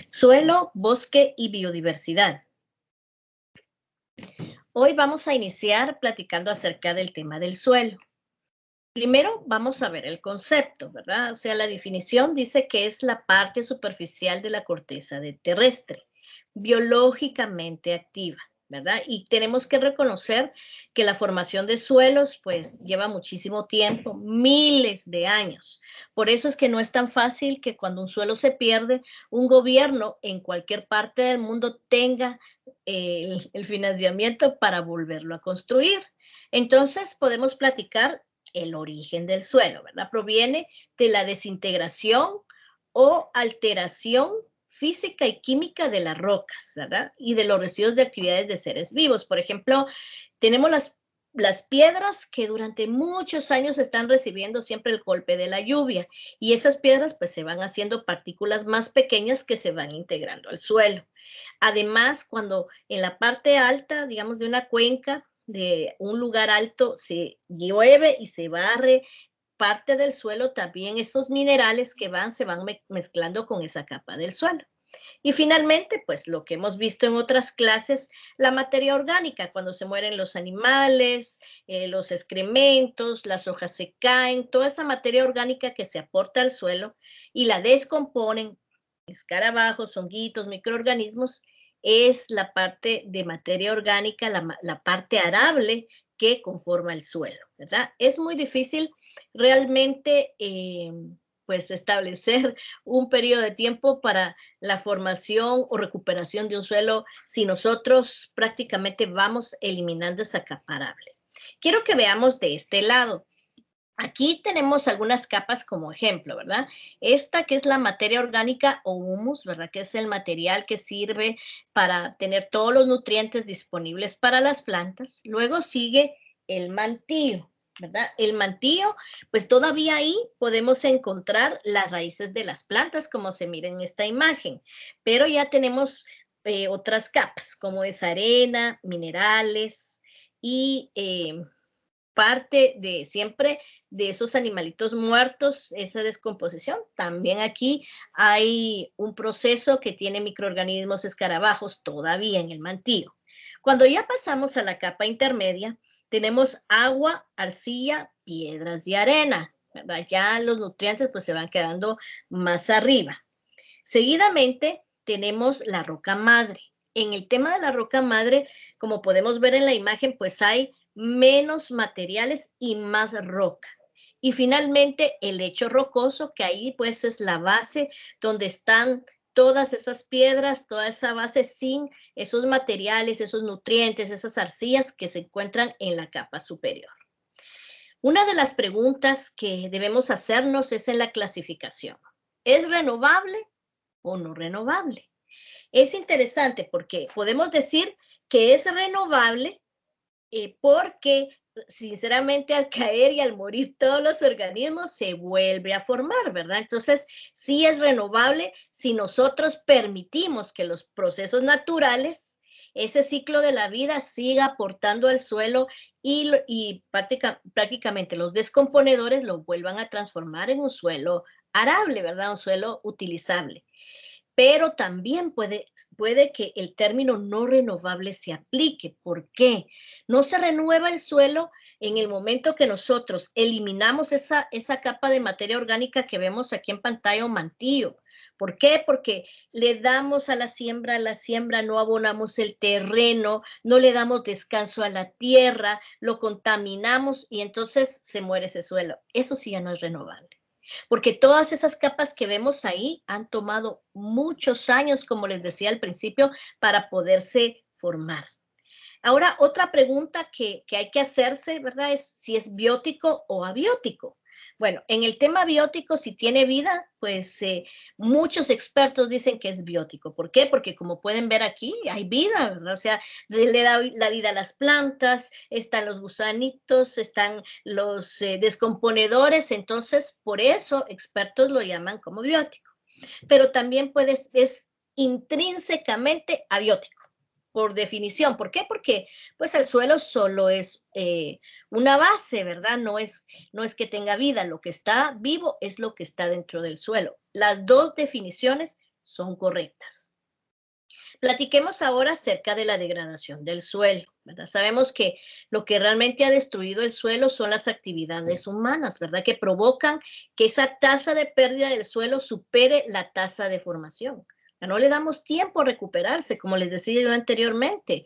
Suelo, bosque y biodiversidad. Hoy vamos a iniciar platicando acerca del tema del suelo. Primero vamos a ver el concepto, ¿verdad? O sea, la definición dice que es la parte superficial de la corteza terrestre, biológicamente activa, ¿verdad? Y tenemos que reconocer que la formación de suelos, pues, lleva muchísimo tiempo, miles de años. Por eso es que no es tan fácil que cuando un suelo se pierde, un gobierno en cualquier parte del mundo tenga el financiamiento para volverlo a construir. Entonces, podemos platicar el origen del suelo, ¿verdad? Proviene de la desintegración o alteración física y química de las rocas, ¿verdad? Y de los residuos de actividades de seres vivos. Por ejemplo, tenemos las piedras que durante muchos años están recibiendo siempre el golpe de la lluvia y esas piedras pues se van haciendo partículas más pequeñas que se van integrando al suelo. Además, cuando en la parte alta, digamos, de una cuenca, de un lugar alto, se llueve y se barre parte del suelo, también esos minerales que se van mezclando con esa capa del suelo. Y finalmente, pues lo que hemos visto en otras clases, la materia orgánica, cuando se mueren los animales, los excrementos, las hojas se caen, toda esa materia orgánica que se aporta al suelo y la descomponen, escarabajos, honguitos, microorganismos, es la parte de materia orgánica, la parte arable que conforma el suelo, ¿verdad? Es muy difícil realmente pues establecer un periodo de tiempo para la formación o recuperación de un suelo si nosotros prácticamente vamos eliminando esa capa arable. Quiero que veamos de este lado. Aquí tenemos algunas capas como ejemplo, ¿verdad? Esta que es la materia orgánica o humus, ¿verdad? Que es el material que sirve para tener todos los nutrientes disponibles para las plantas. Luego sigue el mantillo, ¿verdad? El mantillo, pues todavía ahí podemos encontrar las raíces de las plantas, como se mira en esta imagen, pero ya tenemos otras capas, como es arena, minerales y parte de siempre de esos animalitos muertos, esa descomposición. También aquí hay un proceso que tiene microorganismos escarabajos todavía en el mantillo. Cuando ya pasamos a la capa intermedia, tenemos agua, arcilla, piedras y arena, ¿verdad? Ya los nutrientes pues se van quedando más arriba. Seguidamente tenemos la roca madre. En el tema de la roca madre, como podemos ver en la imagen, pues hay menos materiales y más roca. Y finalmente el lecho rocoso, que ahí pues es la base donde están todas esas piedras, toda esa base sin esos materiales, esos nutrientes, esas arcillas que se encuentran en la capa superior. Una de las preguntas que debemos hacernos es en la clasificación. ¿Es renovable o no renovable? Es interesante porque podemos decir que es renovable porque sinceramente al caer y al morir todos los organismos se vuelve a formar, ¿verdad? Entonces, sí es renovable si nosotros permitimos que los procesos naturales, ese ciclo de la vida siga aportando al suelo y prácticamente los descomponedores lo vuelvan a transformar en un suelo arable, ¿verdad? Un suelo utilizable. Pero también puede que el término no renovable se aplique. ¿Por qué? No se renueva el suelo en el momento que nosotros eliminamos esa capa de materia orgánica que vemos aquí en pantalla o mantillo. ¿Por qué? Porque le damos a la siembra no abonamos el terreno, no le damos descanso a la tierra, lo contaminamos y entonces se muere ese suelo. Eso sí ya no es renovable. Porque todas esas capas que vemos ahí han tomado muchos años, como les decía al principio, para poderse formar. Ahora, otra pregunta que hay que hacerse, ¿verdad? Es si es biótico o abiótico. Bueno, en el tema biótico, si tiene vida, pues muchos expertos dicen que es biótico. ¿Por qué? Porque como pueden ver aquí, hay vida, ¿verdad? O sea, le da la vida a las plantas, están los gusanitos, están los descomponedores, entonces por eso expertos lo llaman como biótico. Pero también es intrínsecamente abiótico por definición. ¿Por qué? Porque pues el suelo solo es una base, ¿verdad? No es que tenga vida, lo que está vivo es lo que está dentro del suelo. Las dos definiciones son correctas. Platiquemos ahora acerca de la degradación del suelo, ¿verdad? Sabemos que lo que realmente ha destruido el suelo son las actividades humanas, ¿verdad? Que provocan que esa tasa de pérdida del suelo supere la tasa de formación. No le damos tiempo a recuperarse, como les decía yo anteriormente.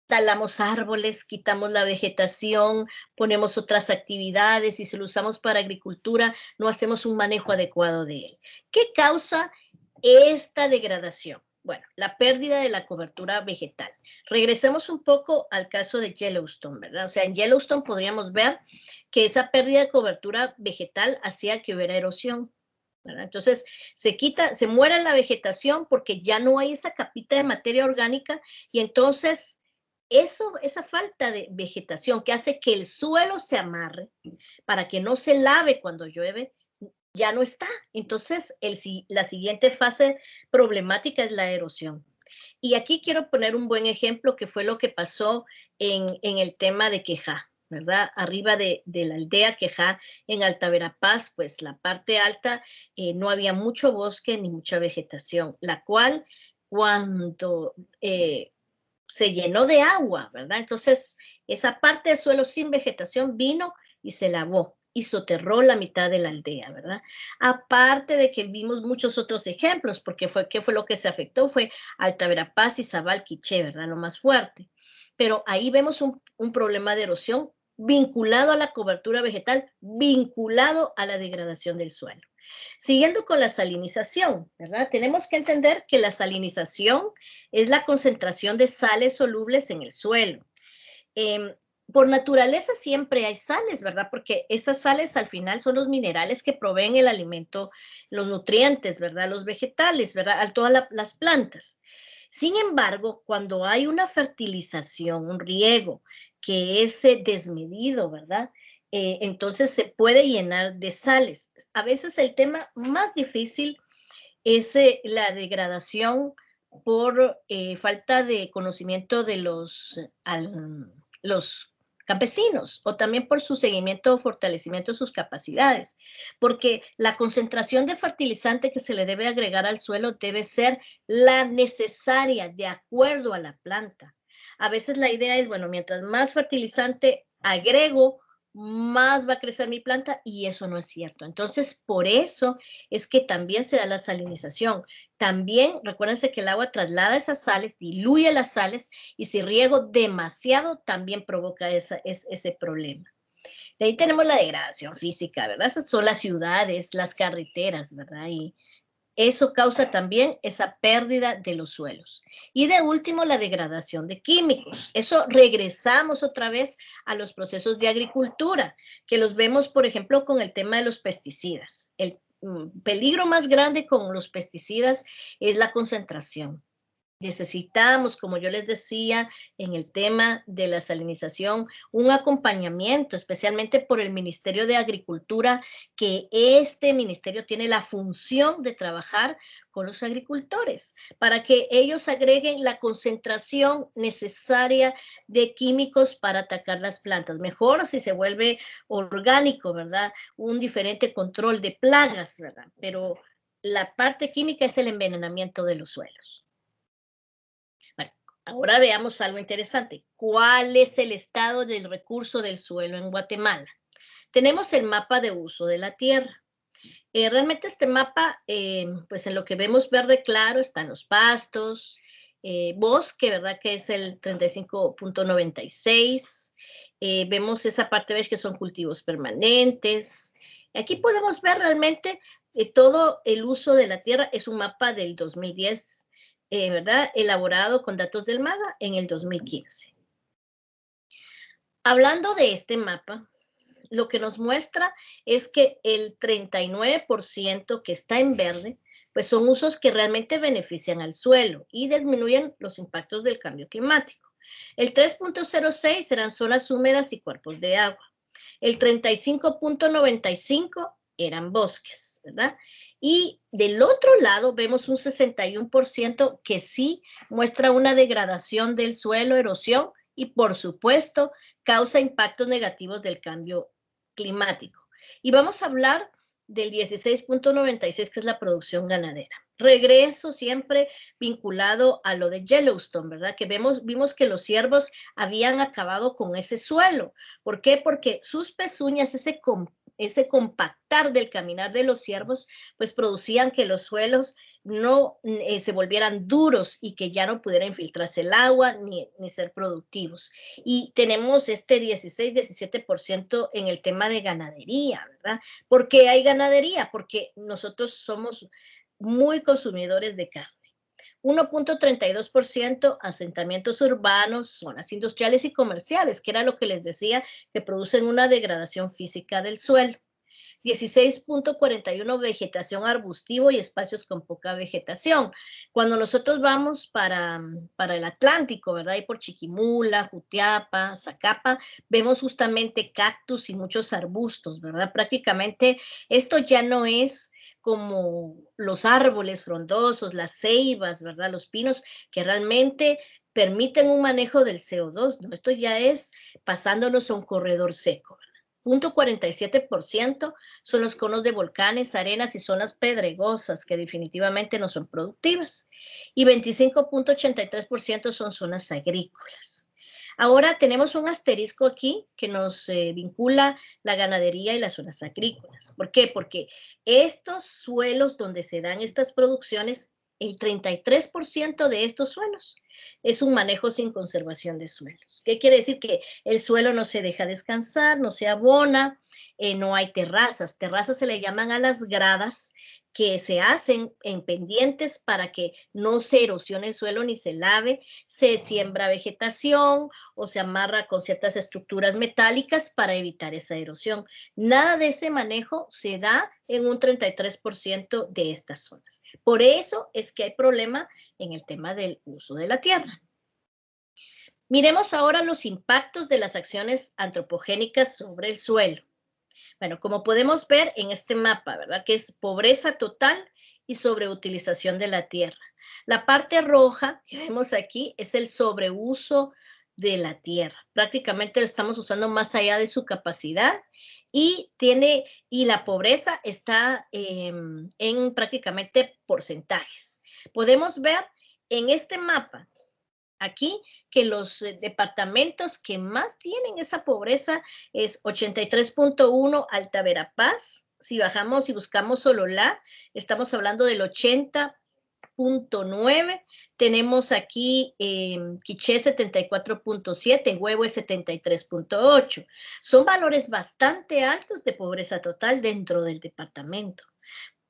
Talamos árboles, quitamos la vegetación, ponemos otras actividades y si lo usamos para agricultura, no hacemos un manejo adecuado de él. ¿Qué causa esta degradación? Bueno, la pérdida de la cobertura vegetal. Regresemos un poco al caso de Yellowstone, ¿verdad? O sea, en Yellowstone podríamos ver que esa pérdida de cobertura vegetal hacía que hubiera erosión, ¿verdad? Entonces, se muere la vegetación porque ya no hay esa capita de materia orgánica y entonces esa falta de vegetación que hace que el suelo se amarre para que no se lave cuando llueve, ya no está. Entonces, la siguiente fase problemática es la erosión. Y aquí quiero poner un buen ejemplo que fue lo que pasó en el tema de Quejá, ¿verdad? Arriba de la aldea Quejá, en Alta Verapaz, pues la parte alta no había mucho bosque ni mucha vegetación, la cual cuando se llenó de agua, ¿verdad? Entonces, esa parte del suelo sin vegetación vino y se lavó y soterró la mitad de la aldea, ¿verdad? Aparte de que vimos muchos otros ejemplos, porque ¿qué fue lo que se afectó? Fue Alta Verapaz y Zabal Quiché, ¿verdad? Lo más fuerte. Pero ahí vemos un problema de erosión vinculado a la cobertura vegetal, vinculado a la degradación del suelo. Siguiendo con la salinización, ¿verdad? Tenemos que entender que la salinización es la concentración de sales solubles en el suelo. Por naturaleza siempre hay sales, ¿verdad? Porque esas sales al final son los minerales que proveen el alimento, los nutrientes, ¿verdad? Los vegetales, ¿verdad? A todas las plantas. Sin embargo, cuando hay una fertilización, un riego que es desmedido, ¿verdad? Entonces se puede llenar de sales. A veces el tema más difícil es la degradación por falta de conocimiento de los campesinos o también por su seguimiento o fortalecimiento de sus capacidades, porque la concentración de fertilizante que se le debe agregar al suelo debe ser la necesaria de acuerdo a la planta. A veces la idea es, bueno, mientras más fertilizante agrego, más va a crecer mi planta y eso no es cierto. Entonces, por eso es que también se da la salinización. También, recuérdense que el agua traslada esas sales, diluye las sales y si riego demasiado también provoca ese problema. De ahí tenemos la degradación física, ¿verdad? Esas son las ciudades, las carreteras, ¿verdad? Y eso causa también esa pérdida de los suelos. Y de último, la degradación de químicos. Eso regresamos otra vez a los procesos de agricultura, que los vemos, por ejemplo, con el tema de los pesticidas. El peligro más grande con los pesticidas es la concentración. Necesitamos, como yo les decía, en el tema de la salinización, un acompañamiento, especialmente por el Ministerio de Agricultura, que este ministerio tiene la función de trabajar con los agricultores para que ellos agreguen la concentración necesaria de químicos para atacar las plantas. Mejor si se vuelve orgánico, ¿verdad? Un diferente control de plagas, ¿verdad? Pero la parte química es el envenenamiento de los suelos. Bueno, ahora veamos algo interesante. ¿Cuál es el estado del recurso del suelo en Guatemala? Tenemos el mapa de uso de la tierra. Realmente este mapa, pues en lo que vemos verde claro están los pastos, bosque, ¿verdad? Que es el 35.96. Vemos esa parte, ves que son cultivos permanentes. Aquí podemos ver realmente todo el uso de la tierra. Es un mapa del 2010, ¿verdad? Elaborado con datos del MAGA en el 2015. Hablando de este mapa, lo que nos muestra es que el 39% que está en verde, pues son usos que realmente benefician al suelo y disminuyen los impactos del cambio climático. El 3.06 serán zonas húmedas y cuerpos de agua. El 35.95 eran bosques, ¿verdad? Y del otro lado vemos un 61% que sí muestra una degradación del suelo, erosión y por supuesto causa impactos negativos del cambio climático. Y vamos a hablar del 16.96, que es la producción ganadera. Regreso siempre vinculado a lo de Yellowstone, ¿verdad? Que vimos que los ciervos habían acabado con ese suelo. ¿Por qué? Porque sus pezuñas, ese compactar del caminar de los ciervos, pues producían que los suelos no se volvieran duros y que ya no pudiera infiltrarse el agua ni ser productivos. Y tenemos este 16-17% en el tema de ganadería, ¿verdad? ¿Por qué hay ganadería? Porque nosotros somos muy consumidores de carne. 1.32% asentamientos urbanos, zonas industriales y comerciales, que era lo que les decía, que producen una degradación física del suelo. 16.41 vegetación arbustivo y espacios con poca vegetación. Cuando nosotros vamos para el Atlántico, ¿verdad? Y por Chiquimula, Jutiapa, Zacapa, vemos justamente cactus y muchos arbustos, ¿verdad? Prácticamente esto ya no es como los árboles frondosos, las ceibas, ¿verdad? Los pinos que realmente permiten un manejo del CO2, ¿no? Esto ya es pasándonos a un corredor seco. 0.47% son los conos de volcanes, arenas y zonas pedregosas que definitivamente no son productivas. Y 25.83% son zonas agrícolas. Ahora tenemos un asterisco aquí que nos vincula la ganadería y las zonas agrícolas. ¿Por qué? Porque estos suelos donde se dan estas producciones, el 33% de estos suelos es un manejo sin conservación de suelos. ¿Qué quiere decir? Que el suelo no se deja descansar, no se abona, no hay terrazas. Terrazas se le llaman a las gradas que se hacen en pendientes para que no se erosione el suelo ni se lave, se siembra vegetación o se amarra con ciertas estructuras metálicas para evitar esa erosión. Nada de ese manejo se da en un 33% de estas zonas. Por eso es que hay problema en el tema del uso de la tierra. Miremos ahora los impactos de las acciones antropogénicas sobre el suelo. Bueno, como podemos ver en este mapa, ¿verdad? Que es pobreza total y sobreutilización de la tierra. La parte roja que vemos aquí es el sobreuso de la tierra. Prácticamente lo estamos usando más allá de su capacidad y la pobreza está en prácticamente porcentajes. Podemos ver en este mapa aquí que los departamentos que más tienen esa pobreza es 83.1 Alta Verapaz. Si bajamos y buscamos Sololá, estamos hablando del 80.9. Tenemos aquí Quiché 74.7, Huehue 73.8. Son valores bastante altos de pobreza total dentro del departamento.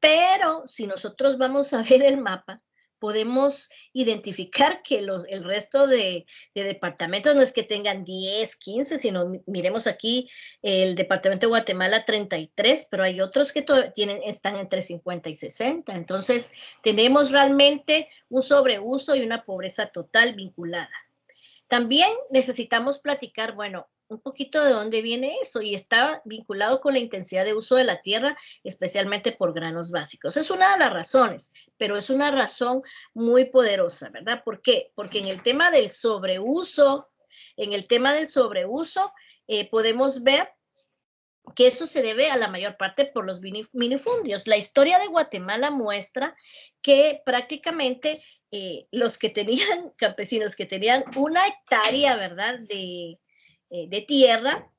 Pero si nosotros vamos a ver el mapa, podemos identificar que el resto de departamentos no es que tengan 10, 15, sino miremos aquí el departamento de Guatemala 33, pero hay otros que están entre 50 y 60. Entonces, tenemos realmente un sobreuso y una pobreza total vinculada. También necesitamos platicar, bueno, un poquito de dónde viene eso, y está vinculado con la intensidad de uso de la tierra, especialmente por granos básicos. Es una de las razones, pero es una razón muy poderosa, ¿verdad? ¿Por qué? Porque en el tema del sobreuso, podemos ver que eso se debe a la mayor parte por los minifundios. La historia de Guatemala muestra que prácticamente los que tenían, campesinos que tenían una hectárea, ¿verdad?, de tierra,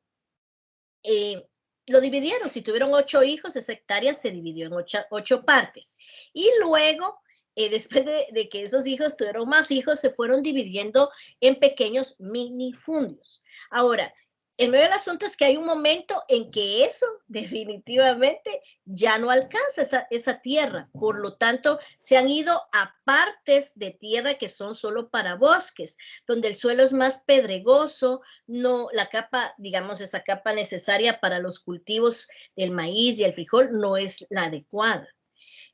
lo dividieron. Si tuvieron 8 hijos, esa hectárea se dividió en 8 partes. Y luego, después de que esos hijos tuvieron más hijos, se fueron dividiendo en pequeños minifundios. Ahora, el medio del asunto es que hay un momento en que eso definitivamente ya no alcanza esa tierra. Por lo tanto, se han ido a partes de tierra que son solo para bosques, donde el suelo es más pedregoso, no, la capa, digamos, esa capa necesaria para los cultivos del maíz y el frijol no es la adecuada.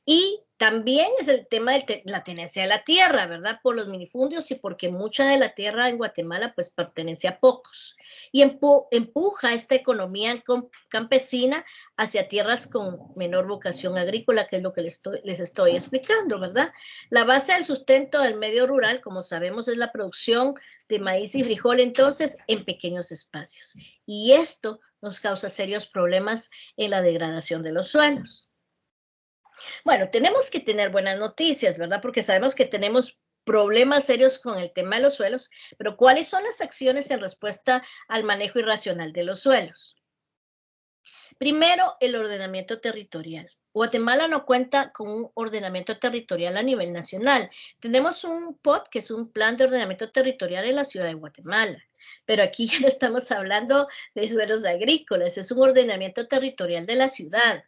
Y también es el tema de la tenencia de la tierra, ¿verdad? Por los minifundios y porque mucha de la tierra en Guatemala pues pertenece a pocos. Y empuja esta economía campesina hacia tierras con menor vocación agrícola, que es lo que les estoy explicando, ¿verdad? La base del sustento del medio rural, como sabemos, es la producción de maíz y frijol, entonces, en pequeños espacios. Y esto nos causa serios problemas en la degradación de los suelos. Bueno, tenemos que tener buenas noticias, ¿verdad? Porque sabemos que tenemos problemas serios con el tema de los suelos, pero ¿cuáles son las acciones en respuesta al manejo irracional de los suelos? Primero, el ordenamiento territorial. Guatemala no cuenta con un ordenamiento territorial a nivel nacional. Tenemos un POT, que es un plan de ordenamiento territorial en la ciudad de Guatemala, pero aquí ya no estamos hablando de suelos agrícolas, es un ordenamiento territorial de la ciudad.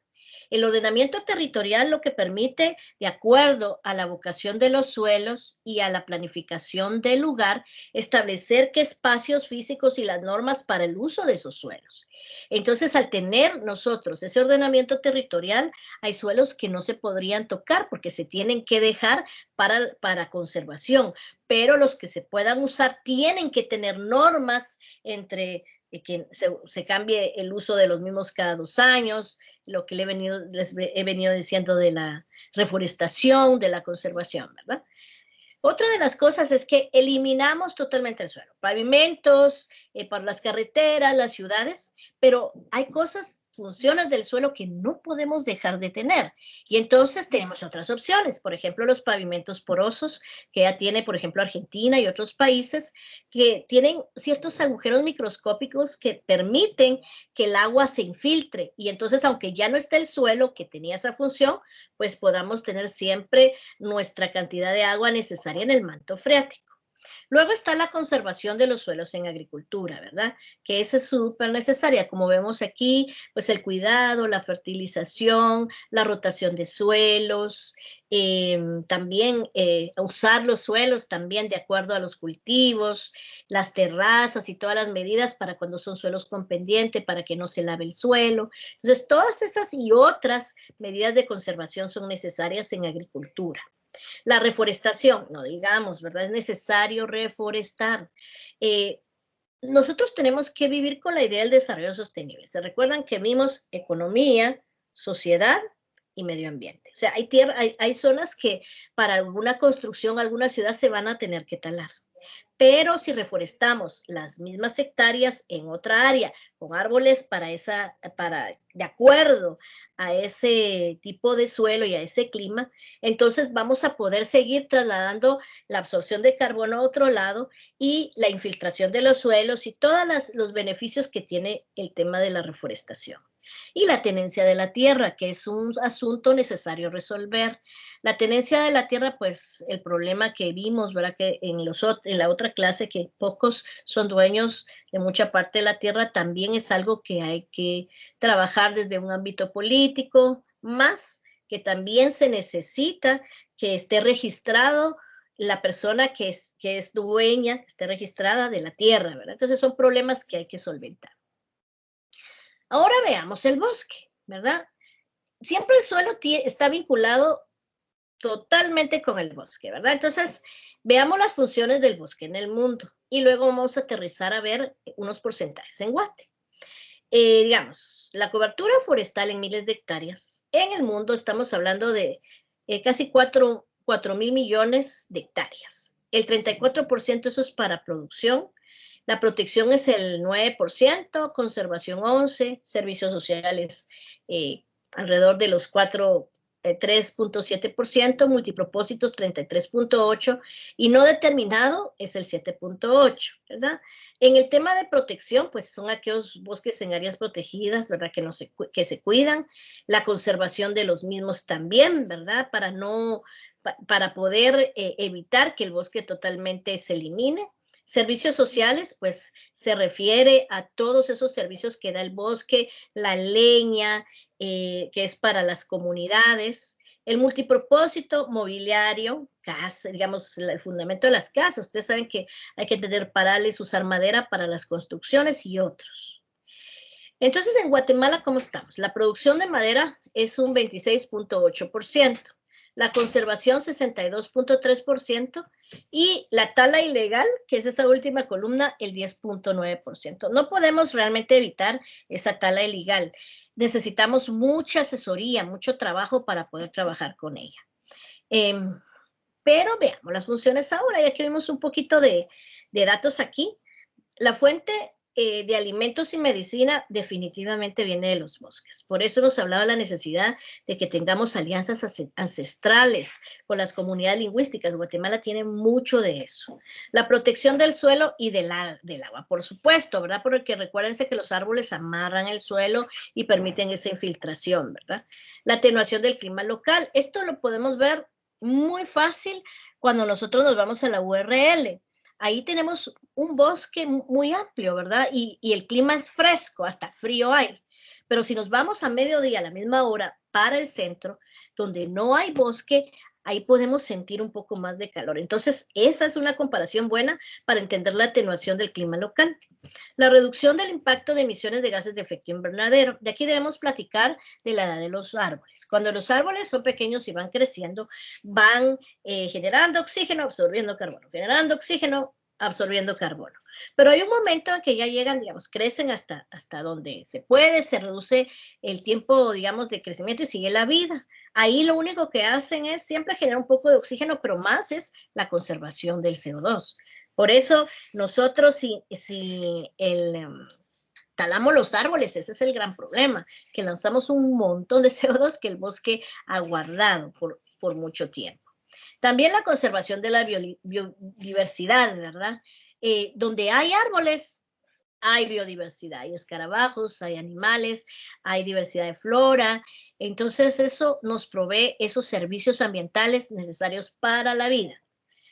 El ordenamiento territorial lo que permite, de acuerdo a la vocación de los suelos y a la planificación del lugar, establecer qué espacios físicos y las normas para el uso de esos suelos. Entonces, al tener nosotros ese ordenamiento territorial, hay suelos que no se podrían tocar porque se tienen que dejar para conservación, pero los que se puedan usar tienen que tener normas entre que se cambie el uso de los mismos cada 2 años, lo que les he venido diciendo de la reforestación, de la conservación, ¿verdad? Otra de las cosas es que eliminamos totalmente el suelo, pavimentos, para las carreteras, las ciudades, pero hay cosas, funciones del suelo que no podemos dejar de tener. Y entonces tenemos otras opciones, por ejemplo, los pavimentos porosos, que ya tiene, por ejemplo, Argentina y otros países, que tienen ciertos agujeros microscópicos que permiten que el agua se infiltre. Y entonces, aunque ya no esté el suelo que tenía esa función, pues podamos tener siempre nuestra cantidad de agua necesaria en el manto freático. Luego está la conservación de los suelos en agricultura, ¿verdad? Que esa es súper necesaria, como vemos aquí, pues el cuidado, la fertilización, la rotación de suelos, también usar los suelos también de acuerdo a los cultivos, las terrazas y todas las medidas para cuando son suelos con pendiente, para que no se lave el suelo. Entonces, todas esas y otras medidas de conservación son necesarias en agricultura. La reforestación, no digamos, ¿verdad? Es necesario reforestar. Eh, Nosotros tenemos que vivir con la idea del desarrollo sostenible. Se recuerdan que vimos economía, sociedad y medio ambiente. O sea, hay zonas que para alguna construcción, alguna ciudad se van a tener que talar. Pero si reforestamos las mismas hectáreas en otra área con árboles de acuerdo a ese tipo de suelo y a ese clima, entonces vamos a poder seguir trasladando la absorción de carbono a otro lado y la infiltración de los suelos y todos los beneficios que tiene el tema de la reforestación. Y la tenencia de la tierra, que es un asunto necesario resolver. La tenencia de la tierra, pues el problema que vimos, ¿verdad? Que en la otra clase, que pocos son dueños de mucha parte de la tierra, también es algo que hay que trabajar desde un ámbito político, más que también se necesita que esté registrado la persona que es dueña, que esté registrada de la tierra, ¿verdad? Entonces son problemas que hay que solventar. Ahora veamos el bosque, ¿verdad? Siempre el suelo está vinculado totalmente con el bosque, ¿verdad? Entonces, veamos las funciones del bosque en el mundo y luego vamos a aterrizar a ver unos porcentajes en Guate. Digamos, la cobertura forestal en miles de hectáreas. En el mundo estamos hablando de casi 4.000 millones de hectáreas. El 34% eso es para producción. La protección es el 9%, conservación 11%, servicios sociales alrededor de los 3.7%, multipropósitos 33.8% y no determinado es el 7.8%, ¿verdad? En el tema de protección, pues son aquellos bosques en áreas protegidas, ¿verdad? Que se cuidan, la conservación de los mismos también, ¿verdad? Para poder evitar que el bosque totalmente se elimine. Servicios sociales, pues se refiere a todos esos servicios que da el bosque, la leña, que es para las comunidades, el multipropósito mobiliario, casa, digamos, el fundamento de las casas. Ustedes saben que hay que tener parales, usar madera para las construcciones y otros. Entonces, en Guatemala, ¿cómo estamos? La producción de madera es un 26.8%, la conservación 62.3% y la tala ilegal, que es esa última columna, el 10.9%. No podemos realmente evitar esa tala ilegal. Necesitamos mucha asesoría, mucho trabajo para poder trabajar con ella. Pero veamos las funciones ahora, ya que vimos un poquito de datos aquí. La fuente de alimentos y medicina definitivamente viene de los bosques. Por eso hemos hablado de la necesidad de que tengamos alianzas ancestrales con las comunidades lingüísticas. Guatemala tiene mucho de eso. La protección del suelo y del agua, por supuesto, ¿verdad? Porque recuérdense que los árboles amarran el suelo y permiten esa infiltración, ¿verdad? La atenuación del clima local. Esto lo podemos ver muy fácil cuando nosotros nos vamos a la URL. Ahí tenemos un bosque muy amplio, ¿verdad? Y el clima es fresco, hasta frío hay. Pero si nos vamos a mediodía, a la misma hora, para el centro, donde no hay bosque, ahí podemos sentir un poco más de calor. Entonces, esa es una comparación buena para entender la atenuación del clima local. La reducción del impacto de emisiones de gases de efecto invernadero. De aquí debemos platicar de la edad de los árboles. Cuando los árboles son pequeños y van creciendo, van generando oxígeno, absorbiendo carbono, generando oxígeno, absorbiendo carbono. Pero hay un momento en que ya llegan, digamos, crecen hasta donde se puede, se reduce el tiempo, digamos, de crecimiento y sigue la vida. Ahí lo único que hacen es siempre generar un poco de oxígeno, pero más es la conservación del CO2. Por eso nosotros, si talamos los árboles, ese es el gran problema, que lanzamos un montón de CO2 que el bosque ha guardado por mucho tiempo. También la conservación de la biodiversidad, ¿verdad? Donde hay árboles, hay biodiversidad, hay escarabajos, hay animales, hay diversidad de flora. Entonces eso nos provee esos servicios ambientales necesarios para la vida.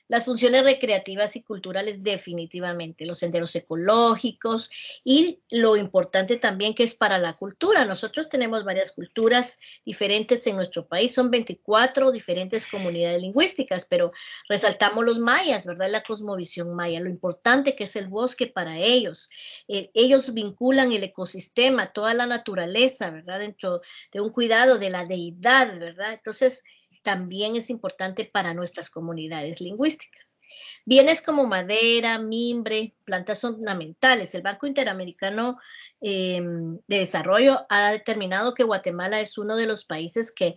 Las funciones recreativas y culturales definitivamente, los senderos ecológicos y lo importante también que es para la cultura. Nosotros tenemos varias culturas diferentes en nuestro país, son 24 diferentes comunidades lingüísticas, pero resaltamos los mayas, ¿verdad? La cosmovisión maya, lo importante que es el bosque para ellos. Ellos vinculan el ecosistema, toda la naturaleza, ¿verdad? Dentro de un cuidado de la deidad, ¿verdad? Entonces, también es importante para nuestras comunidades lingüísticas. Bienes como madera, mimbre, plantas ornamentales. El Banco Interamericano de Desarrollo ha determinado que Guatemala es uno de los países que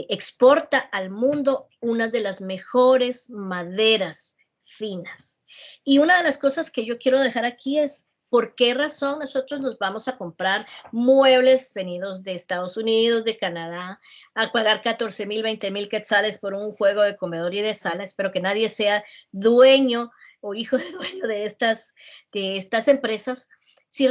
exporta al mundo una de las mejores maderas finas. Y una de las cosas que yo quiero dejar aquí es ¿por qué razón nosotros nos vamos a comprar muebles venidos de Estados Unidos, de Canadá, a pagar 14,000, 20,000 quetzales por un juego de comedor y de sala? Espero que nadie sea dueño o hijo de dueño de estas empresas, si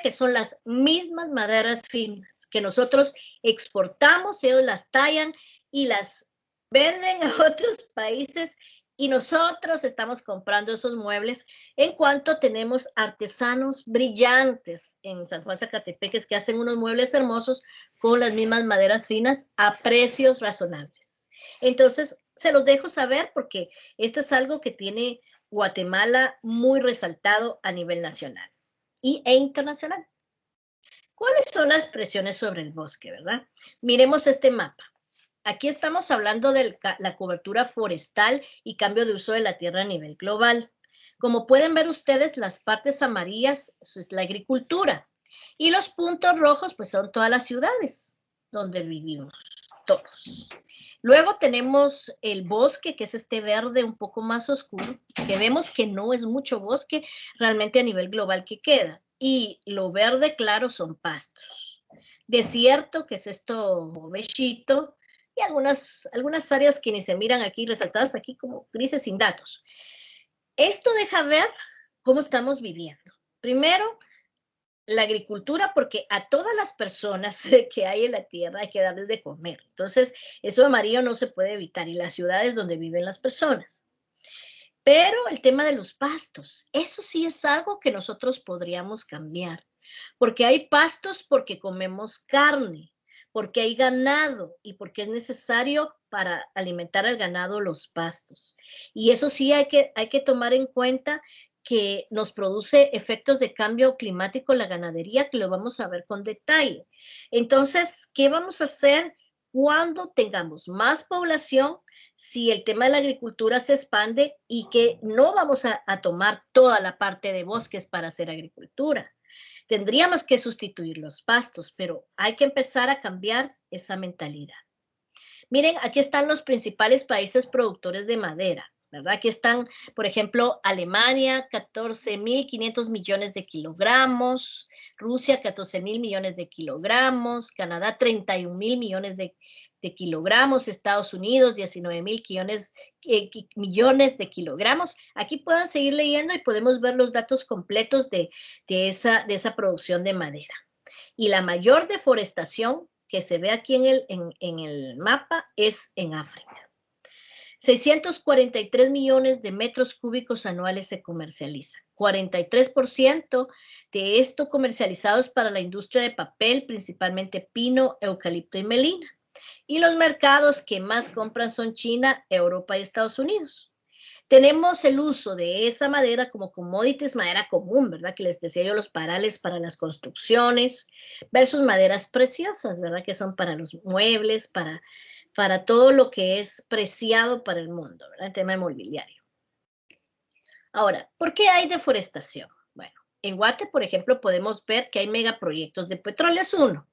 que son las mismas maderas finas que nosotros exportamos, ellos las tallan y las venden a otros países y nosotros estamos comprando esos muebles en cuanto tenemos artesanos brillantes en San Juan Zacatepeques que hacen unos muebles hermosos con las mismas maderas finas a precios razonables. Entonces, se los dejo saber porque esto es algo que tiene Guatemala muy resaltado a nivel nacional e internacional. ¿Cuáles son las presiones sobre el bosque, verdad? Miremos este mapa. Aquí estamos hablando de la cobertura forestal y cambio de uso de la tierra a nivel global. Como pueden ver ustedes, las partes amarillas es la agricultura y los puntos rojos pues son todas las ciudades donde vivimos todos. Luego tenemos el bosque, que es este verde un poco más oscuro, que vemos que no es mucho bosque realmente a nivel global que queda. Y lo verde claro son pastos. Desierto, que es esto bechito, y algunas áreas que ni se miran aquí, resaltadas aquí como grises sin datos. Esto deja ver cómo estamos viviendo. Primero, la agricultura, porque a todas las personas que hay en la tierra hay que darles de comer. Entonces, eso amarillo no se puede evitar, y las ciudades donde viven las personas. Pero el tema de los pastos, eso sí es algo que nosotros podríamos cambiar, porque hay pastos porque comemos carne, porque hay ganado y porque es necesario para alimentar al ganado los pastos. Y eso sí hay que tomar en cuenta que nos produce efectos de cambio climático la ganadería, que lo vamos a ver con detalle. Entonces, ¿qué vamos a hacer cuando tengamos más población? Si el tema de la agricultura se expande y que no vamos a tomar toda la parte de bosques para hacer agricultura. Tendríamos que sustituir los pastos, pero hay que empezar a cambiar esa mentalidad. Miren, aquí están los principales países productores de madera. ¿verdad? Aquí están, por ejemplo, Alemania, 14.500 millones de kilogramos, Rusia, 14.000 millones de kilogramos, Canadá, 31.000 millones de kilogramos, Estados Unidos, 19.000 millones de kilogramos. Aquí pueden seguir leyendo y podemos ver los datos completos de esa producción de madera. Y la mayor deforestación que se ve aquí en el mapa es en África. 643 millones de metros cúbicos anuales se comercializan. 43% de esto comercializados para la industria de papel, principalmente pino, eucalipto y melina. Y los mercados que más compran son China, Europa y Estados Unidos. Tenemos el uso de esa madera como commodities, madera común, ¿verdad? Que les decía yo, los parales para las construcciones, versus maderas preciosas, ¿verdad? Que son para los muebles, para todo lo que es preciado para el mundo, ¿verdad? El tema inmobiliario. Ahora, ¿por qué hay deforestación? Bueno, en Guate, por ejemplo, podemos ver que hay megaproyectos de petróleo, es uno.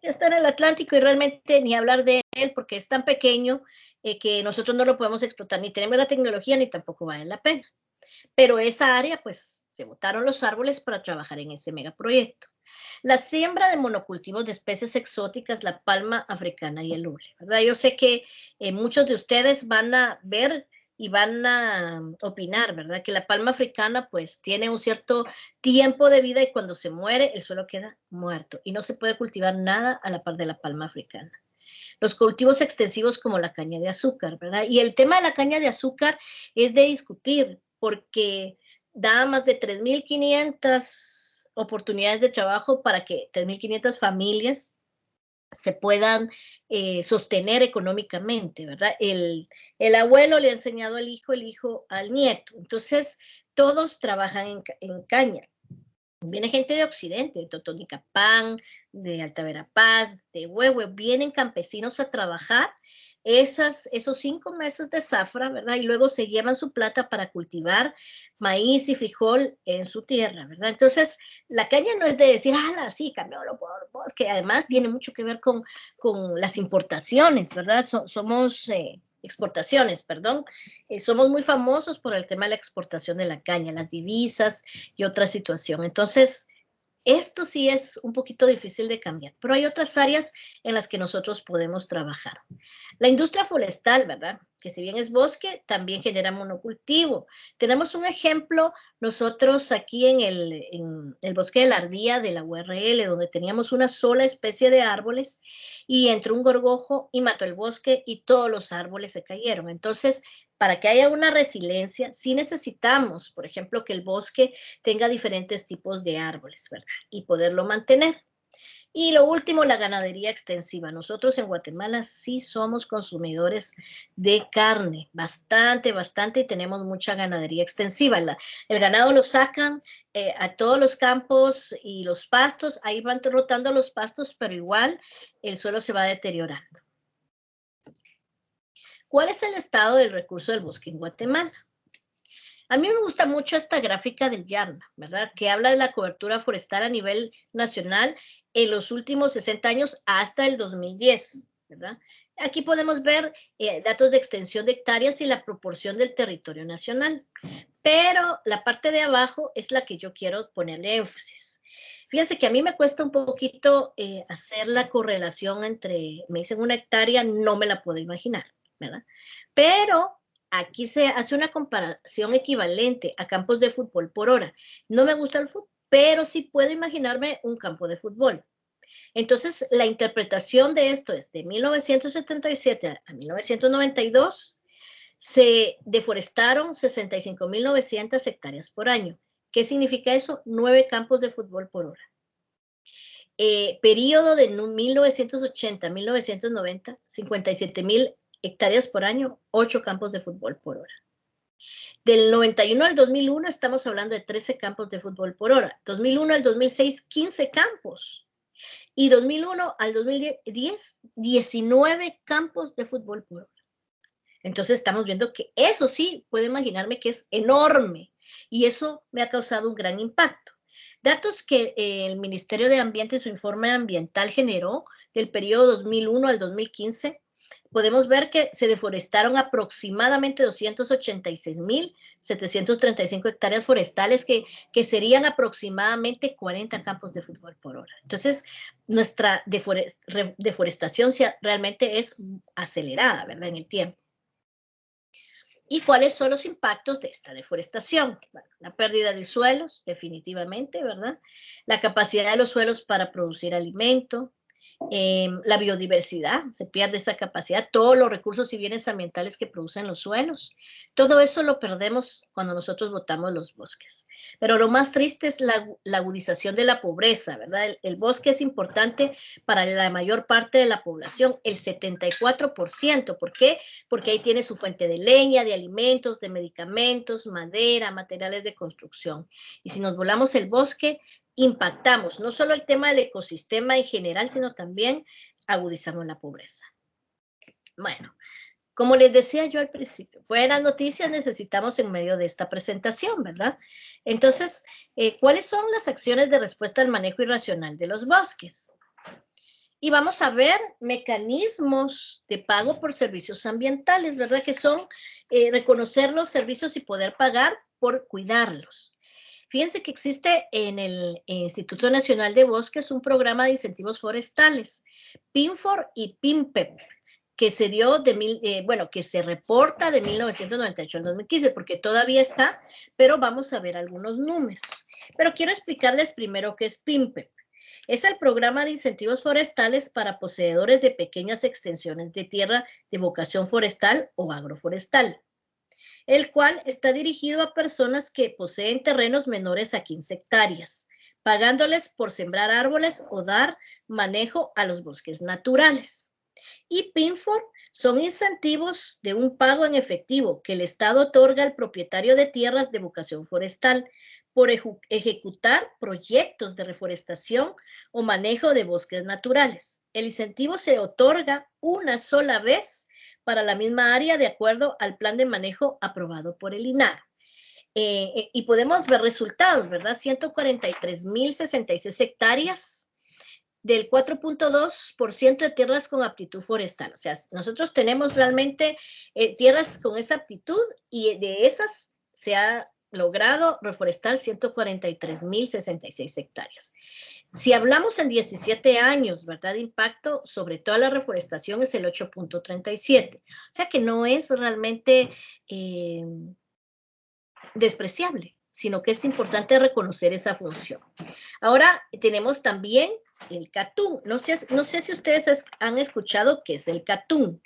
Está en el Atlántico y realmente ni hablar de él porque es tan pequeño que nosotros no lo podemos explotar, ni tenemos la tecnología ni tampoco vale la pena. Pero esa área, pues, se botaron los árboles para trabajar en ese megaproyecto. La siembra de monocultivos de especies exóticas, la palma africana y el hule, ¿verdad? Yo sé que muchos de ustedes van a ver y van a opinar, ¿verdad? Que la palma africana pues tiene un cierto tiempo de vida y cuando se muere el suelo queda muerto y no se puede cultivar nada a la par de la palma africana. Los cultivos extensivos como la caña de azúcar, ¿verdad? Y el tema de la caña de azúcar es de discutir porque da más de 3.500 oportunidades de trabajo para que 3.500 familias se puedan sostener económicamente, ¿verdad? El abuelo le ha enseñado al hijo, el hijo al nieto. Entonces, todos trabajan en caña. Viene gente de Occidente, de Totonicapán, de Alta Verapaz, de Huehue, vienen campesinos a trabajar esos 5 meses de zafra, ¿verdad? Y luego se llevan su plata para cultivar maíz y frijol en su tierra, ¿verdad? Entonces, la caña no es de decir, ah, sí, cambiólo por, que además tiene mucho que ver con las importaciones, ¿verdad? Somos exportaciones, perdón, somos muy famosos por el tema de la exportación de la caña, las divisas y otra situación. Entonces, esto sí es un poquito difícil de cambiar, pero hay otras áreas en las que nosotros podemos trabajar. La industria forestal, ¿verdad? Que si bien es bosque, también genera monocultivo. Tenemos un ejemplo nosotros aquí en el bosque de la ardilla de la URL, donde teníamos una sola especie de árboles y entró un gorgojo y mató el bosque y todos los árboles se cayeron. Entonces, para que haya una resiliencia, sí necesitamos, por ejemplo, que el bosque tenga diferentes tipos de árboles, ¿verdad? Y poderlo mantener. Y lo último, la ganadería extensiva. Nosotros en Guatemala sí somos consumidores de carne, bastante, y tenemos mucha ganadería extensiva. El ganado lo sacan a todos los campos y los pastos, ahí van rotando los pastos, pero igual el suelo se va deteriorando. ¿Cuál es el estado del recurso del bosque en Guatemala? A mí me gusta mucho esta gráfica del YARNA, ¿verdad? Que habla de la cobertura forestal a nivel nacional en los últimos 60 años hasta el 2010, ¿verdad? Aquí podemos ver datos de extensión de hectáreas y la proporción del territorio nacional. Pero la parte de abajo es la que yo quiero ponerle énfasis. Fíjense que a mí me cuesta un poquito hacer la correlación entre, me dicen 1 hectárea, no me la puedo imaginar, ¿verdad? Pero aquí se hace una comparación equivalente a campos de fútbol por hora. No me gusta el fútbol, pero sí puedo imaginarme un campo de fútbol. Entonces, la interpretación de esto es de 1977 a 1992, se deforestaron 65.900 hectáreas por año. ¿Qué significa eso? 9 campos de fútbol por hora. Periodo de 1980 a 1990, 57.000 hectáreas por año, 8 campos de fútbol por hora. Del 91 al 2001 estamos hablando de 13 campos de fútbol por hora. 2001 al 2006, 15 campos. Y 2001 al 2010, 19 campos de fútbol por hora. Entonces estamos viendo que eso sí, puedo imaginarme que es enorme y eso me ha causado un gran impacto. Datos que el Ministerio de Ambiente, su informe ambiental generó del periodo 2001 al 2015, podemos ver que se deforestaron aproximadamente 286.735 hectáreas forestales, que serían aproximadamente 40 campos de fútbol por hora. Entonces, nuestra deforestación realmente es acelerada, ¿verdad?, en el tiempo. ¿Y cuáles son los impactos de esta deforestación? Bueno, la pérdida de suelos, definitivamente, ¿verdad? La capacidad de los suelos para producir alimento, la biodiversidad, se pierde esa capacidad, todos los recursos y bienes ambientales que producen los suelos. Todo eso lo perdemos cuando nosotros botamos los bosques. Pero lo más triste es la agudización de la pobreza, ¿verdad? El bosque es importante para la mayor parte de la población, el 74%. ¿Por qué? Porque ahí tiene su fuente de leña, de alimentos, de medicamentos, madera, materiales de construcción. Y si nos volamos el bosque, impactamos no solo el tema del ecosistema en general, sino también agudizamos la pobreza. Bueno, como les decía yo al principio, buenas noticias necesitamos en medio de esta presentación, ¿verdad? Entonces, ¿cuáles son las acciones de respuesta al manejo irracional de los bosques? Y vamos a ver mecanismos de pago por servicios ambientales, ¿verdad? Que son reconocer los servicios y poder pagar por cuidarlos. Fíjense que existe en el Instituto Nacional de Bosques un programa de incentivos forestales, PINFOR y PINPEP, que se dio que se reporta de 1998 al 2015, porque todavía está, pero vamos a ver algunos números. Pero quiero explicarles primero qué es PINPEP. Es el programa de incentivos forestales para poseedores de pequeñas extensiones de tierra de vocación forestal o agroforestal, el cual está dirigido a personas que poseen terrenos menores a 15 hectáreas, pagándoles por sembrar árboles o dar manejo a los bosques naturales. Y PINFOR son incentivos de un pago en efectivo que el Estado otorga al propietario de tierras de vocación forestal por ejecutar proyectos de reforestación o manejo de bosques naturales. El incentivo se otorga una sola vez para la misma área de acuerdo al plan de manejo aprobado por el INAR. Y podemos ver resultados, ¿verdad? 143.066 hectáreas del 4.2% de tierras con aptitud forestal. O sea, nosotros tenemos realmente tierras con esa aptitud y de esas se ha logrado reforestar 143.066 hectáreas. Si hablamos en 17 años, ¿verdad? De impacto sobre toda la reforestación es el 8.37. O sea que no es realmente despreciable, sino que es importante reconocer esa función. Ahora tenemos también el catún. No sé si ustedes han escuchado qué es el catún.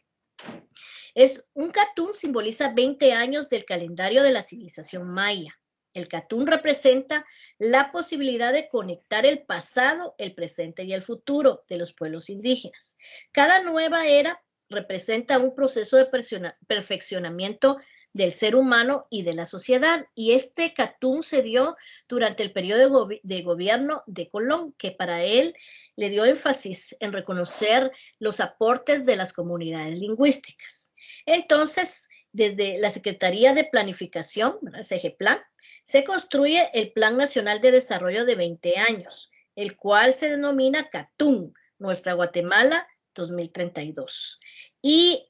Un catún simboliza 20 años del calendario de la civilización maya. El catún representa la posibilidad de conectar el pasado, el presente y el futuro de los pueblos indígenas. Cada nueva era representa un proceso de perfeccionamiento del ser humano y de la sociedad. Y este catún se dio durante el periodo de gobierno de Colón, que para él le dio énfasis en reconocer los aportes de las comunidades lingüísticas. Entonces, desde la Secretaría de Planificación, CGPLAN, se construye el Plan Nacional de Desarrollo de 20 años, el cual se denomina CATUN, Nuestra Guatemala 2032. Y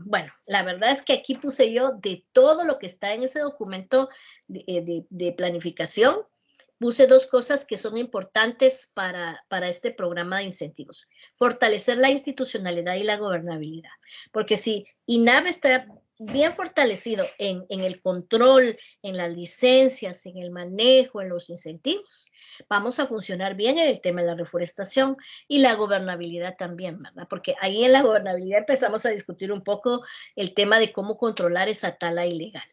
bueno, la verdad es que aquí puse yo de todo lo que está en ese documento de planificación, puse dos cosas que son importantes para este programa de incentivos. Fortalecer la institucionalidad y la gobernabilidad, porque si INAV está bien fortalecido en el control, en las licencias, en el manejo, en los incentivos, vamos a funcionar bien en el tema de la reforestación y la gobernabilidad también, ¿verdad? Porque ahí en la gobernabilidad empezamos a discutir un poco el tema de cómo controlar esa tala ilegal.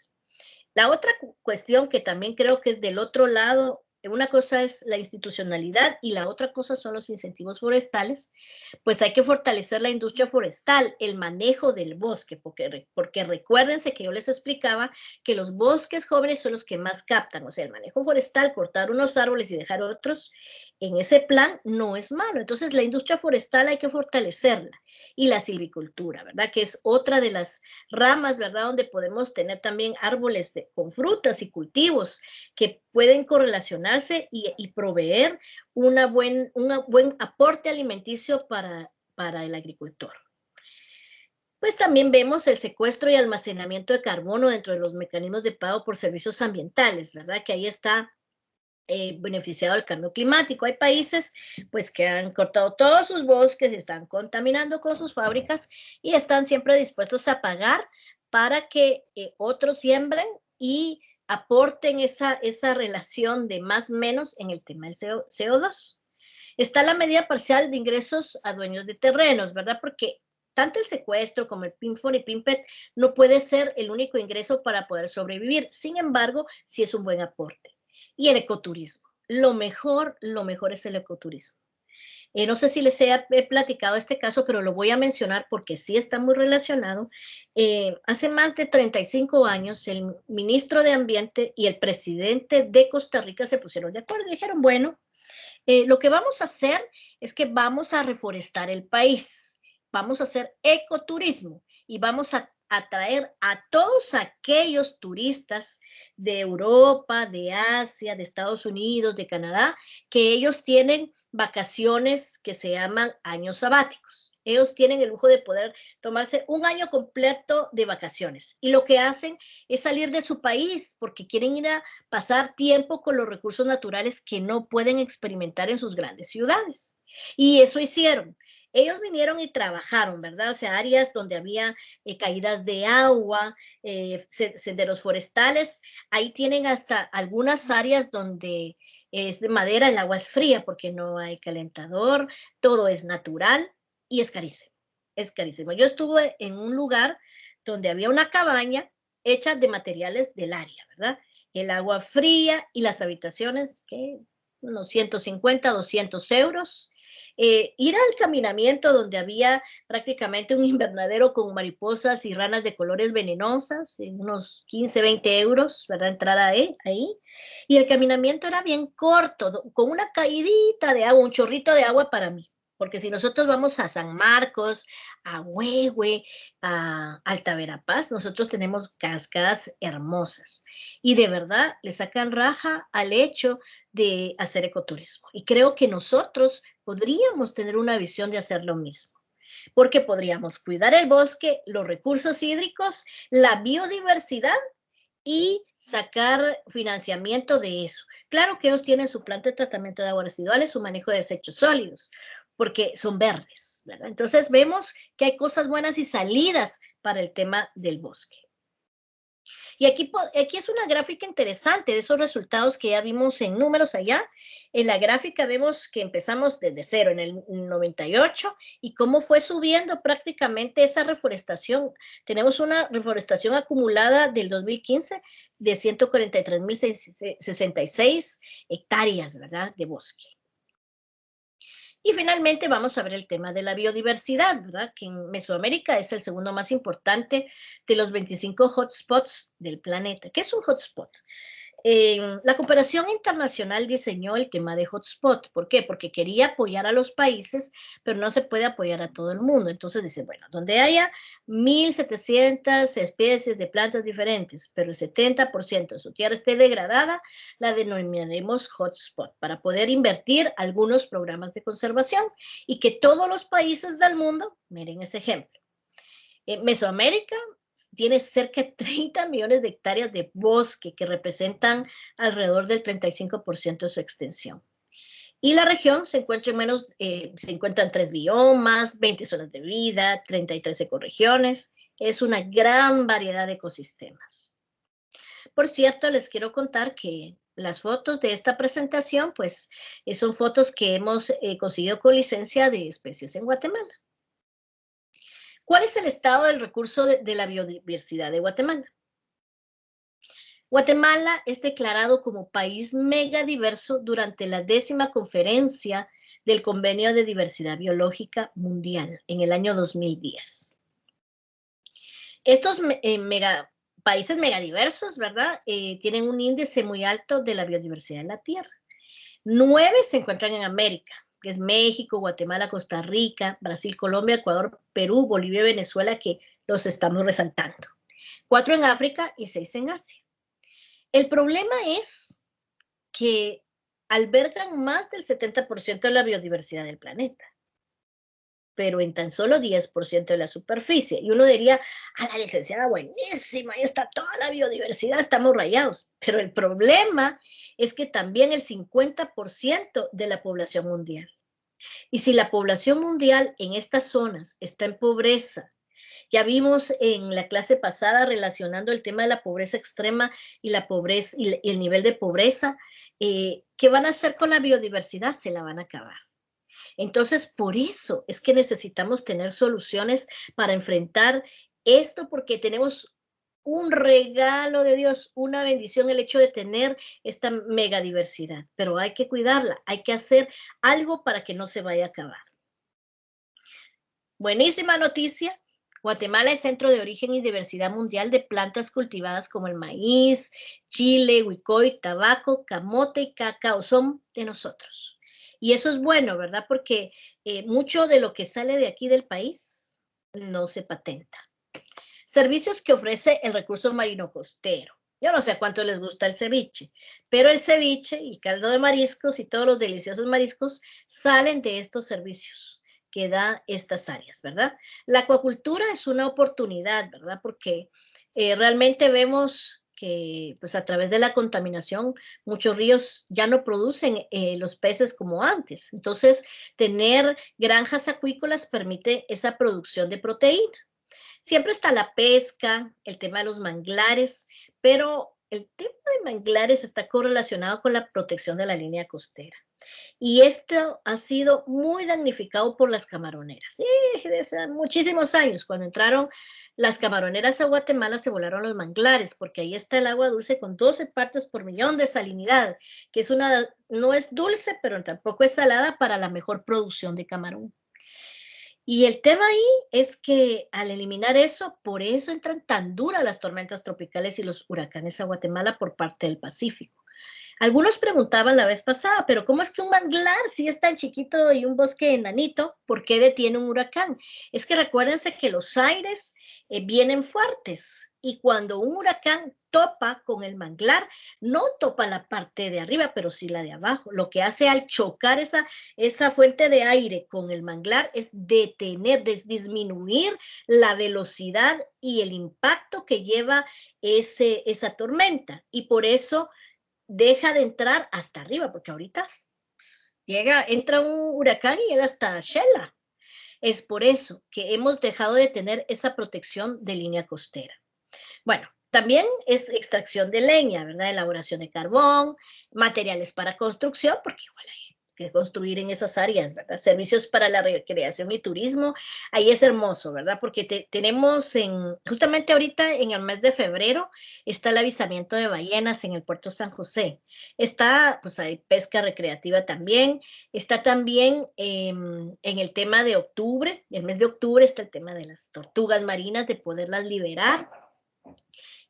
La otra cuestión que también creo que es del otro lado, una cosa es la institucionalidad y la otra cosa son los incentivos forestales, pues hay que fortalecer la industria forestal, el manejo del bosque, porque recuérdense que yo les explicaba que los bosques jóvenes son los que más captan, o sea, el manejo forestal, cortar unos árboles y dejar otros, en ese plan no es malo. Entonces la industria forestal hay que fortalecerla y la silvicultura, ¿verdad? Que es otra de las ramas, ¿verdad? Donde podemos tener también árboles con frutas y cultivos que pueden correlacionarse y proveer un buen aporte alimenticio para el agricultor. Pues también vemos el secuestro y almacenamiento de carbono dentro de los mecanismos de pago por servicios ambientales, ¿verdad? Que ahí está beneficiado el cambio climático. Hay países pues que han cortado todos sus bosques, están contaminando con sus fábricas y están siempre dispuestos a pagar para que otros siembren y aporten esa relación de más menos en el tema del CO2. Está la medida parcial de ingresos a dueños de terrenos, ¿verdad? Porque tanto el secuestro como el PINFON y PINPET no puede ser el único ingreso para poder sobrevivir. Sin embargo, sí es un buen aporte. Y el ecoturismo. Lo mejor es el ecoturismo. No sé si les he platicado este caso, pero lo voy a mencionar porque sí está muy relacionado. Hace más de 35 años, el ministro de Ambiente y el presidente de Costa Rica se pusieron de acuerdo y dijeron, bueno, lo que vamos a hacer es que vamos a reforestar el país, vamos a hacer ecoturismo y vamos a atraer a todos aquellos turistas de Europa, de Asia, de Estados Unidos, de Canadá, que ellos tienen vacaciones que se llaman años sabáticos. Ellos tienen el lujo de poder tomarse un año completo de vacaciones y lo que hacen es salir de su país porque quieren ir a pasar tiempo con los recursos naturales que no pueden experimentar en sus grandes ciudades. Y eso hicieron. Ellos vinieron y trabajaron, ¿verdad? O sea, áreas donde había caídas de agua, senderos forestales. Ahí tienen hasta algunas áreas donde es de madera, el agua es fría porque no hay calentador, todo es natural y es carísimo. Es carísimo. Yo estuve en un lugar donde había una cabaña hecha de materiales del área, ¿verdad? El agua fría y las habitaciones, que unos 150, 200 euros. Ir al caminamiento donde había prácticamente un invernadero con mariposas y ranas de colores venenosas, unos 15, 20 euros, ¿verdad? Entrar ahí. Y el caminamiento era bien corto, con una caidita de agua, un chorrito de agua para mí. Porque si nosotros vamos a San Marcos, a Huehue, a Alta Verapaz, nosotros tenemos cascadas hermosas y de verdad le sacan raja al hecho de hacer ecoturismo. Y creo que nosotros podríamos tener una visión de hacer lo mismo, porque podríamos cuidar el bosque, los recursos hídricos, la biodiversidad y sacar financiamiento de eso. Claro que ellos tienen su planta de tratamiento de aguas residuales, su manejo de desechos sólidos, porque son verdes, ¿verdad? Entonces vemos que hay cosas buenas y salidas para el tema del bosque. Y aquí es una gráfica interesante de esos resultados que ya vimos en números allá. En la gráfica vemos que empezamos desde cero en el 98 y cómo fue subiendo prácticamente esa reforestación. Tenemos una reforestación acumulada del 2015 de 143.066 hectáreas, ¿verdad?, de bosque. Y finalmente vamos a ver el tema de la biodiversidad, ¿verdad? Que en Mesoamérica es el segundo más importante de los 25 hotspots del planeta. ¿Qué es un hotspot? La cooperación internacional diseñó el tema de hotspot. ¿Por qué? Porque quería apoyar a los países, pero no se puede apoyar a todo el mundo. Entonces dice, bueno, donde haya 1.700 especies de plantas diferentes, pero el 70% de su tierra esté degradada, la denominaremos hotspot para poder invertir algunos programas de conservación y que todos los países del mundo miren ese ejemplo. Mesoamérica tiene cerca de 30 millones de hectáreas de bosque que representan alrededor del 35% de su extensión. Y la región se encuentra se encuentran 3 biomas, 20 zonas de vida, 33 ecorregiones. Es una gran variedad de ecosistemas. Por cierto, les quiero contar que las fotos de esta presentación, pues, son fotos que hemos conseguido con licencia de especies en Guatemala. ¿Cuál es el estado del recurso de la biodiversidad de Guatemala? Guatemala es declarado como país megadiverso durante la 10ª conferencia del Convenio de Diversidad Biológica Mundial en el año 2010. Estos países megadiversos, ¿verdad? Tienen un índice muy alto de la biodiversidad en la Tierra. 9 se encuentran en América, que es México, Guatemala, Costa Rica, Brasil, Colombia, Ecuador, Perú, Bolivia y Venezuela, que los estamos resaltando. 4 en África y 6 en Asia. El problema es que albergan más del 70% de la biodiversidad del planeta. pero en tan solo 10% de la superficie. Y uno diría, a la licenciada, buenísima, ahí está toda la biodiversidad, estamos rayados. Pero el problema es que también el 50% de la población mundial. Y si la población mundial en estas zonas está en pobreza, ya vimos en la clase pasada relacionando el tema de la pobreza extrema y la pobreza y el nivel de pobreza, ¿qué van a hacer con la biodiversidad? Se la van a acabar. Entonces, por eso es que necesitamos tener soluciones para enfrentar esto, porque tenemos un regalo de Dios, una bendición el hecho de tener esta megadiversidad, pero hay que cuidarla, hay que hacer algo para que no se vaya a acabar. Buenísima noticia. Guatemala es centro de origen y diversidad mundial de plantas cultivadas como el maíz, chile, huicoy, tabaco, camote y cacao. Son de nosotros. Y eso es bueno, ¿verdad? Porque mucho de lo que sale de aquí del país no se patenta. Servicios que ofrece el recurso marino costero. Yo no sé a cuánto les gusta el ceviche, pero el ceviche, el caldo de mariscos y todos los deliciosos mariscos salen de estos servicios que da estas áreas, ¿verdad? La acuacultura es una oportunidad, ¿verdad? Porque realmente vemos que pues a través de la contaminación muchos ríos ya no producen los peces como antes. Entonces, tener granjas acuícolas permite esa producción de proteína. Siempre está la pesca, el tema de los manglares, pero el tema de manglares está correlacionado con la protección de la línea costera. Y esto ha sido muy damnificado por las camaroneras. Sí, desde hace muchísimos años, cuando entraron las camaroneras a Guatemala, se volaron los manglares, porque ahí está el agua dulce con 12 partes por millón de salinidad, que es no es dulce, pero tampoco es salada para la mejor producción de camarón. Y el tema ahí es que al eliminar eso, por eso entran tan duras las tormentas tropicales y los huracanes a Guatemala por parte del Pacífico. Algunos preguntaban la vez pasada, pero ¿cómo es que un manglar, si es tan chiquito y un bosque enanito, por qué detiene un huracán? Es que recuérdense que los aires vienen fuertes y cuando un huracán topa con el manglar, no topa la parte de arriba, pero sí la de abajo. Lo que hace al chocar esa fuente de aire con el manglar es detener, disminuir la velocidad y el impacto que lleva esa tormenta. Y por eso deja de entrar hasta arriba, porque ahorita entra un huracán y llega hasta Shela. Es por eso que hemos dejado de tener esa protección de línea costera. Bueno, también es extracción de leña, ¿verdad? Elaboración de carbón, materiales para construcción, porque igual hay que construir en esas áreas, ¿verdad? Servicios para la recreación y turismo, ahí es hermoso, ¿verdad? Porque tenemos justamente ahorita en el mes de febrero, está el avisamiento de ballenas en el puerto San José. Está, pues hay pesca recreativa también, está también en el tema de octubre, el mes de octubre está el tema de las tortugas marinas, de poderlas liberar,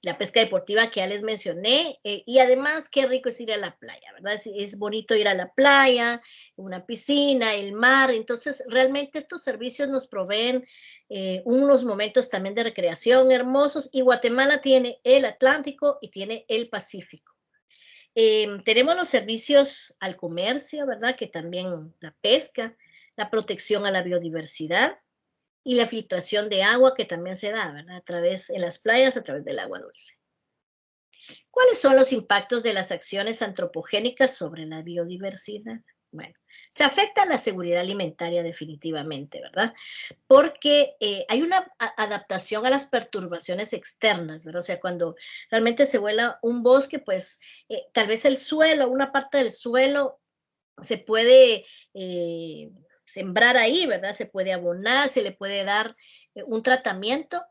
la pesca deportiva que ya les mencioné, y además qué rico es ir a la playa, ¿verdad? Es bonito ir a la playa, una piscina, el mar, entonces realmente estos servicios nos proveen unos momentos también de recreación hermosos, y Guatemala tiene el Atlántico y tiene el Pacífico. Tenemos los servicios al comercio, ¿verdad? Que también la pesca, la protección a la biodiversidad, y la filtración de agua que también se da, ¿verdad? A través en las playas, a través del agua dulce. ¿Cuáles son los impactos de las acciones antropogénicas sobre la biodiversidad? Bueno, se afecta la seguridad alimentaria definitivamente, ¿verdad? Porque hay una adaptación a las perturbaciones externas, ¿verdad? O sea, cuando realmente se vuela un bosque, pues tal vez el suelo, una parte del suelo se puede sembrar ahí, ¿verdad? Se puede abonar, se le puede dar un tratamiento,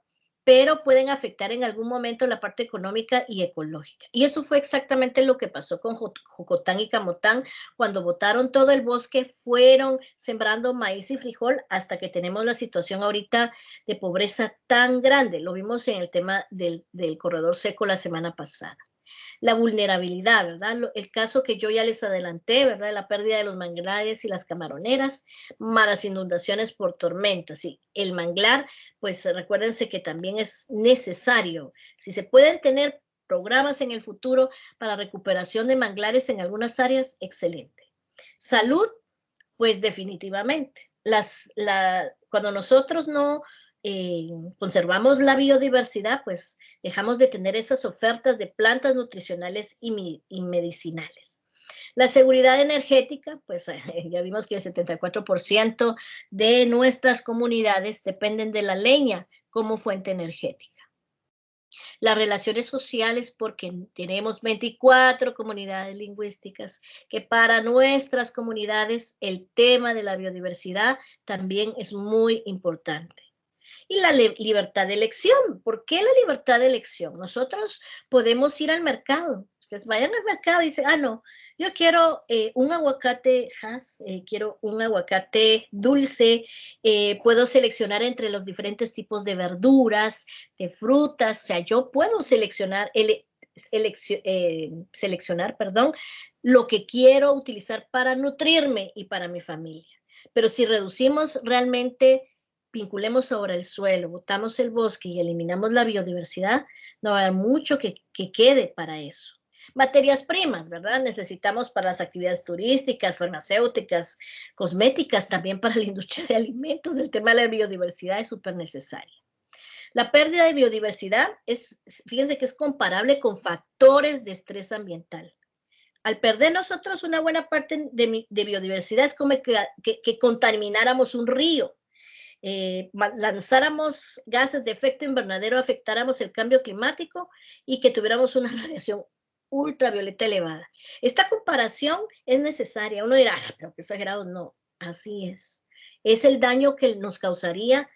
pero pueden afectar en algún momento la parte económica y ecológica. Y eso fue exactamente lo que pasó con Jocotán y Camotán. Cuando botaron todo el bosque, fueron sembrando maíz y frijol hasta que tenemos la situación ahorita de pobreza tan grande. Lo vimos en el tema del corredor seco la semana pasada. La vulnerabilidad, ¿verdad? El caso que yo ya les adelanté, ¿verdad? La pérdida de los manglares y las camaroneras, malas inundaciones por tormentas. Y el manglar, pues recuérdense que también es necesario. Si se pueden tener programas en el futuro para recuperación de manglares en algunas áreas, excelente. Salud, pues definitivamente. cuando nosotros no conservamos la biodiversidad, pues dejamos de tener esas ofertas de plantas nutricionales y medicinales. La seguridad energética, pues ya vimos que el 74% de nuestras comunidades dependen de la leña como fuente energética. Las relaciones sociales, porque tenemos 24 comunidades lingüísticas, que para nuestras comunidades el tema de la biodiversidad también es muy importante. Y la libertad de elección. ¿Por qué la libertad de elección? Nosotros podemos ir al mercado. Ustedes vayan al mercado y dicen, no, yo quiero un aguacate Hass, quiero un aguacate dulce, puedo seleccionar entre los diferentes tipos de verduras, de frutas, o sea, yo puedo seleccionar, lo que quiero utilizar para nutrirme y para mi familia. Pero si reducimos realmente, vinculemos ahora el suelo, botamos el bosque y eliminamos la biodiversidad, no va a haber mucho que quede para eso. Materias primas, ¿verdad? Necesitamos para las actividades turísticas, farmacéuticas, cosméticas, también para la industria de alimentos. El tema de la biodiversidad es súper necesaria. La pérdida de biodiversidad fíjense que es comparable con factores de estrés ambiental. Al perder nosotros una buena parte de biodiversidad es como que contamináramos un río. Lanzáramos gases de efecto invernadero, afectáramos el cambio climático y que tuviéramos una radiación ultravioleta elevada. Esta comparación es necesaria. Uno dirá, pero qué exagerado. No, así es. Es el daño que nos causaría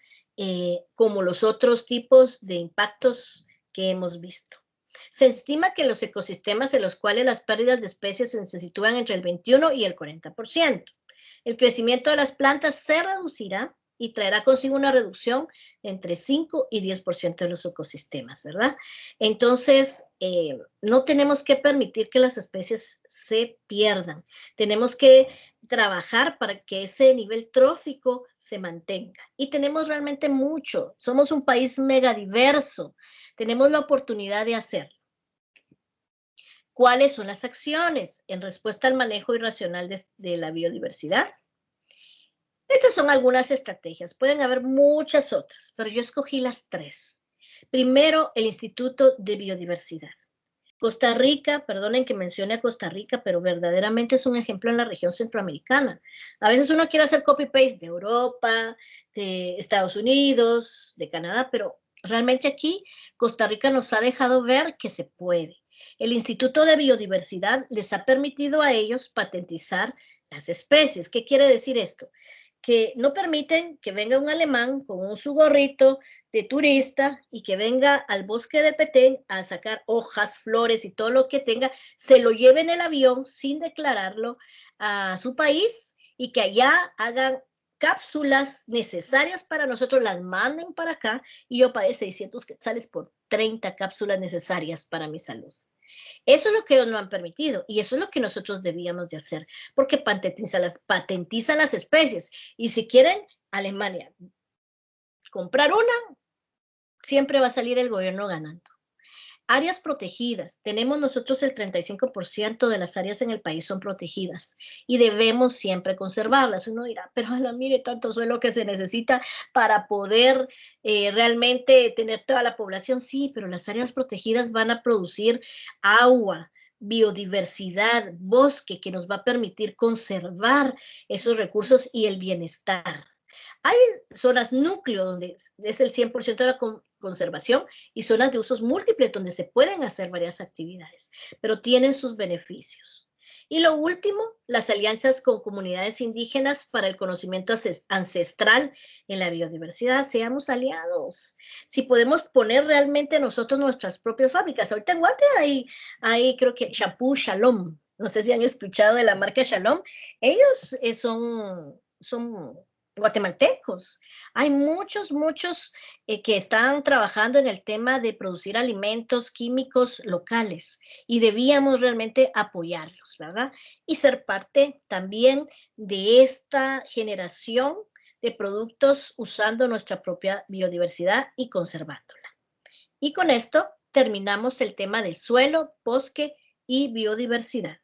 como los otros tipos de impactos que hemos visto. Se estima que los ecosistemas en los cuales las pérdidas de especies se sitúan entre el 21 y el 40%. El crecimiento de las plantas se reducirá y traerá consigo una reducción entre 5 y 10% de los ecosistemas, ¿verdad? Entonces, no tenemos que permitir que las especies se pierdan. Tenemos que trabajar para que ese nivel trófico se mantenga. Y tenemos realmente mucho. Somos un país megadiverso. Tenemos la oportunidad de hacerlo. ¿Cuáles son las acciones en respuesta al manejo irracional de la biodiversidad? Estas son algunas estrategias, pueden haber muchas otras, pero yo escogí las 3. Primero, el Instituto de Biodiversidad. Costa Rica, perdonen que mencione a Costa Rica, pero verdaderamente es un ejemplo en la región centroamericana. A veces uno quiere hacer copy-paste de Europa, de Estados Unidos, de Canadá, pero realmente aquí Costa Rica nos ha dejado ver que se puede. El Instituto de Biodiversidad les ha permitido a ellos patentizar las especies. ¿Qué quiere decir esto? Que no permiten que venga un alemán con su gorrito de turista y que venga al bosque de Petén a sacar hojas, flores y todo lo que tenga, se lo lleve en el avión sin declararlo a su país y que allá hagan cápsulas necesarias para nosotros, las manden para acá y yo pagué 600 quetzales por 30 cápsulas necesarias para mi salud. Eso es lo que ellos no han permitido y eso es lo que nosotros debíamos de hacer, porque patentizan las especies y si quieren, Alemania, comprar una, siempre va a salir el gobierno ganando. Áreas protegidas. Tenemos nosotros el 35% de las áreas en el país son protegidas y debemos siempre conservarlas. Uno dirá, pero mire, tanto suelo que se necesita para poder realmente tener toda la población. Sí, pero las áreas protegidas van a producir agua, biodiversidad, bosque, que nos va a permitir conservar esos recursos y el bienestar. Hay zonas núcleo donde es el 100% de la conservación y zonas de usos múltiples donde se pueden hacer varias actividades, pero tienen sus beneficios. Y lo último, las alianzas con comunidades indígenas para el conocimiento ancestral en la biodiversidad. Seamos aliados. Si podemos poner realmente nosotros nuestras propias fábricas. Ahorita en Guate hay creo que Champú Shalom. No sé si han escuchado de la marca Shalom. Ellos son guatemaltecos. Hay muchos que están trabajando en el tema de producir alimentos químicos locales y debíamos realmente apoyarlos, ¿verdad? Y ser parte también de esta generación de productos usando nuestra propia biodiversidad y conservándola. Y con esto terminamos el tema del suelo, bosque y biodiversidad.